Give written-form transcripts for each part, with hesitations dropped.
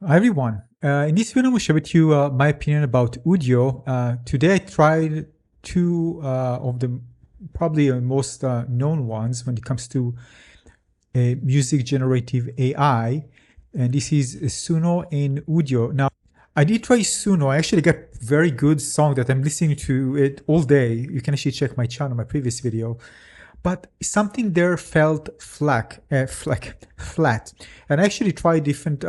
Hi everyone. In this video, I'm going to share with you my opinion about Udio. Today I tried two of the probably most known ones when it comes to music generative AI, and this is Suno and Udio. Now, I did try Suno. I actually got very good song that I'm listening to it all day. You can actually check my channel, my previous video. But something there felt flat. And I actually tried different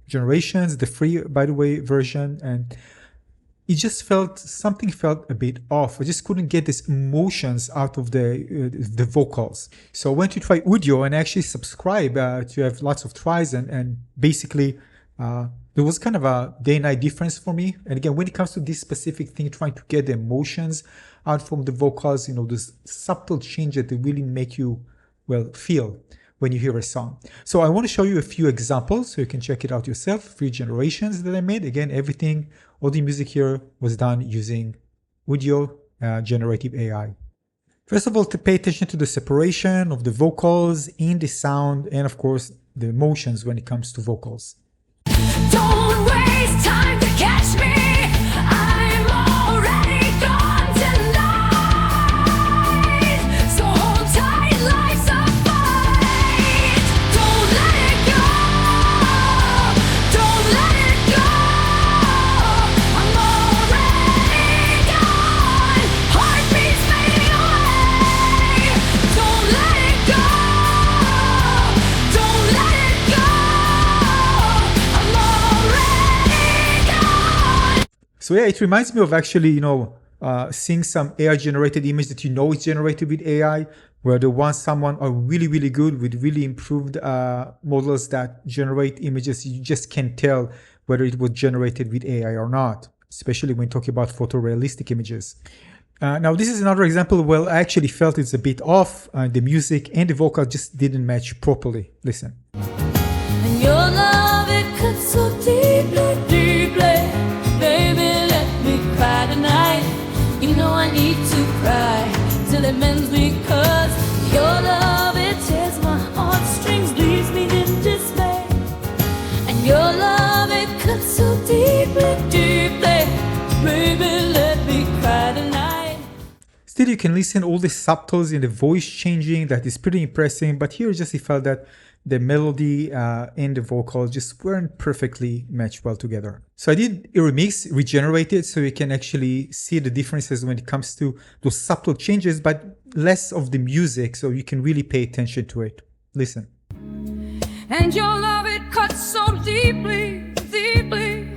generations, the free, by the way, version, and it just something felt a bit off. I just couldn't get these emotions out of the vocals. So I went to try Udio and actually subscribe to have lots of tries, and basically there was kind of a day and night difference for me. And again, when it comes to this specific thing, trying to get the emotions out from the vocals, those subtle changes that really make you, well, feel when you hear a song. So I want to show you a few examples so you can check it out yourself. 3 generations that I made. Again, everything, all the music here was done using Udio generative AI. First of all, to pay attention to the separation of the vocals in the sound, and of course, the emotions when it comes to vocals. Don't waste time to catch me. I'm already gone tonight. So hold tight, life's a fight. Don't let it go. Don't let it go. I'm already gone. Heartbeats fading away. Don't let it go. Don't let it go. So yeah, it reminds me of actually, seeing some AI generated image that is generated with AI, where the ones someone are really, really good with really improved models that generate images. You just can't tell whether it was generated with AI or not, especially when talking about photorealistic images. Now, this is another example where I actually felt it's a bit off. The music and the vocal just didn't match properly. Listen. And your love, it cuts so deeply, deeply. Baby, let me cry tonight. You know I need to cry till it mends me, 'cause your love, it tears my heartstrings, leaves me in dismay. And your love, it cuts so deeply, deeply. Baby, let me cry tonight. Still, you can listen all the subtles in the voice changing. That is pretty impressive. But here, just I felt that the melody and the vocals just weren't perfectly matched well together. So I did a remix, regenerated, so you can actually see the differences when it comes to those subtle changes, but less of the music, so you can really pay attention to it. Listen. And your love, it cuts so deeply, deeply.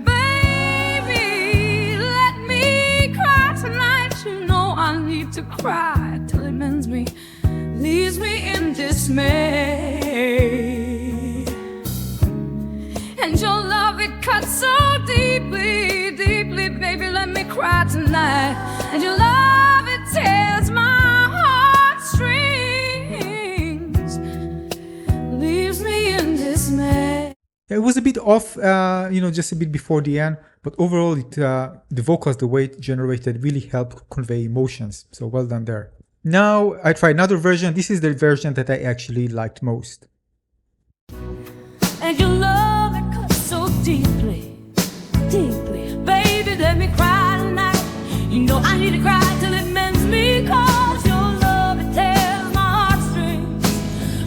Baby, let me cry tonight. You know I need to cry till it mends me, leaves me in dismay. And your love, it cuts so deeply, deeply. Baby, let me cry tonight. And your love, it tears my heartstrings, leaves me in dismay. It was a bit off, just a bit before the end, but overall, the vocals, the way it generated, really helped convey emotions. So well done there. Now I try another version. This is the version that I actually liked most. And your love, it cuts so deeply, deeply. Baby, let me cry tonight. You know I need to cry till it mends me, 'cause your love, it tears my heartstrings,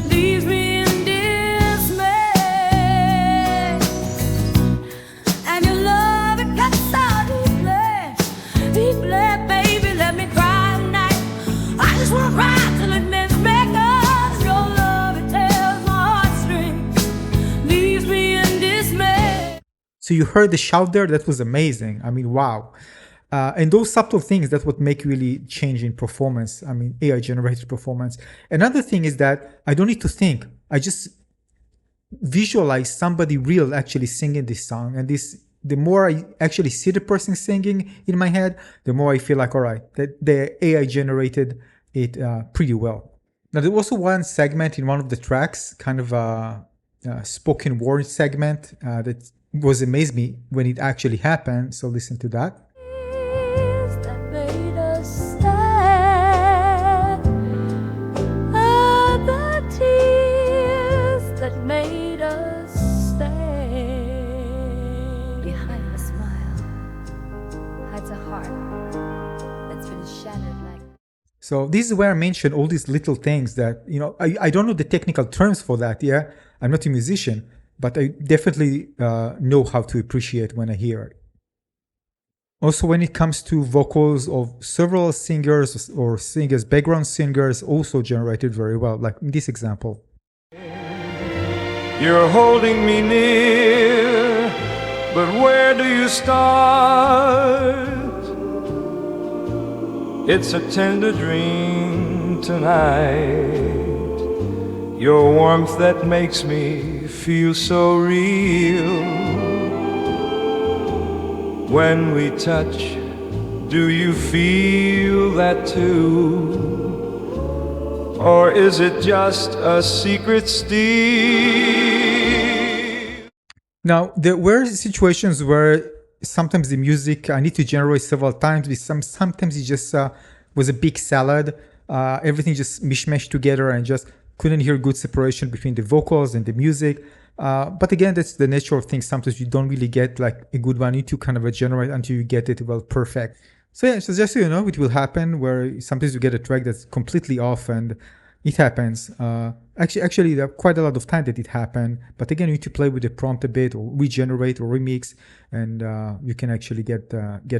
leaves me in dismay. And your love, it cuts so deeply, deeply. Baby, let me cry tonight. I just wanna cry till it mends me, 'cause your love, it tears my heartstrings, leaves me in dismay. So you heard the shout there? That was amazing. I mean, wow. And those subtle things, that's what make really change in performance. I mean, AI generated performance. Another thing is that I don't need to think. I just visualize somebody real actually singing this song. And the more I actually see the person singing in my head, the more I feel like, all right, that the AI generated it pretty well. Now, there was also one segment in one of the tracks, kind of a spoken word segment that was amazed me when it actually happened. So listen to that. That made us sad. Ah, the tears that made us stay. So this is where I mention all these little things that, I don't know the technical terms for that. Yeah, I'm not a musician, but I definitely know how to appreciate when I hear it. Also, when it comes to vocals of several singers or singers, background singers also generated very well, like in this example. You're holding me near, but where do you start? It's a tender dream tonight. Your warmth that makes me feel so real. When we touch, do you feel that too? Or is it just a secret steal? Now, there were situations where sometimes the music I need to generate several times. Sometimes it just was a big salad. Everything just mishmashed together and just couldn't hear good separation between the vocals and the music. But again, that's the nature of things. Sometimes you don't really get like a good one. You need to kind of generate until you get it well perfect. So yeah, so just so you know, it will happen where sometimes you get a track that's completely off, and it happens. Actually, there are quite a lot of time that it happened. But again, you need to play with the prompt a bit, or regenerate, or remix, and you can actually get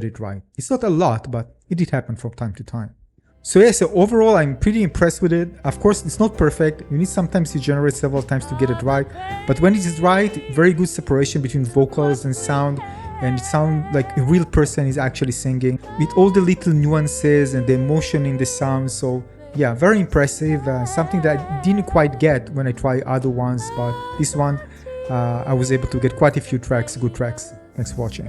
it right. It's not a lot, but it did happen from time to time. So yeah, so overall, I'm pretty impressed with it. Of course, it's not perfect. You need sometimes to generate several times to get it right. But when it is right, very good separation between vocals and sound. And it sounds like a real person is actually singing with all the little nuances and the emotion in the sound. So yeah, very impressive. Something that I didn't quite get when I tried other ones, but this one I was able to get quite a few tracks, good tracks. Thanks for watching.